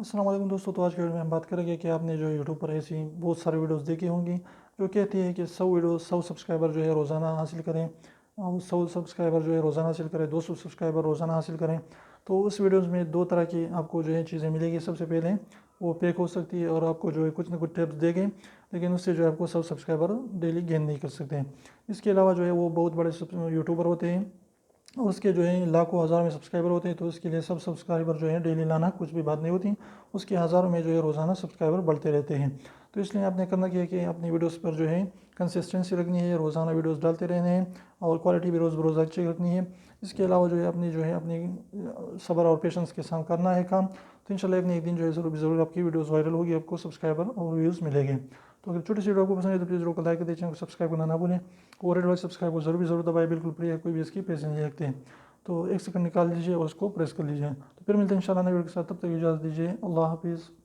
अस्सलाम वालेकुम दोस्तों। तो आज के वीडियो में हम बात करेंगे कि आपने जो यूट्यूब पर ऐसी बहुत सारी वीडियोस देखी होंगी जो कहती है कि 100 सब्सक्राइबर जो है रोज़ाना हासिल करें, और 100 सब्सक्राइबर जो है रोज़ाना हासिल करें, 200 सब्सक्राइबर रोज़ाना हासिल करें। तो उस वीडियोस में दो तरह की आपको जो है चीज़ें मिलेगी। सबसे पहले वो फेक हो सकती है और आपको जो है कुछ ना कुछ टिप्स देंगे, लेकिन उससे जो है आपको 100 सब्सक्राइबर डेली गेन नहीं कर सकते। इसके अलावा जो है वो बहुत बड़े यूट्यूबर होते हैं, उसके जो है लाखों हज़ार में सब्सक्राइबर होते हैं, तो उसके लिए सब सब्सक्राइबर जो है डेली लाना कुछ भी बात नहीं होती। उसके हज़ारों में जो है रोज़ाना सब्सक्राइबर बढ़ते रहते हैं। तो इसलिए आपने करना क्या है कि अपनी वीडियोस पर जो है कंसिस्टेंसी रखनी है, रोज़ाना वीडियोस डालते रहने हैं और क्वालिटी भी रोज़ बरोज़ अच्छी रखनी है। इसके अलावा जो है अपनी सब्र और पेशेंस के साथ करना है काम। तो इंशाल्लाह एक न एक दिन जो है ज़रूर आपकी वीडियोस वायरल होगी, आपको सब्सक्राइबर और व्यूज़ मिलेंगे। तो अगर छोटी सी वीडियो आपको पसंद है तो प्लीज़ वीडियो को लाइक कर दीजिए, चैनल को सब्सक्राइब करना ना भूलें और रेड वाले सब्सक्राइब को ज़रूर दबाएं। बिल्कुल फ्री है, कोई भी इसकी पैसे नहीं लगते हैं। तो एक सेकंड निकाल लीजिए और उसको प्रेस कर लीजिए। तो फिर मिलते हैं इंशाल्लाह नए वीडियो के साथ। तब तक इजाज़त दीजिए। अल्लाह हाफिज़।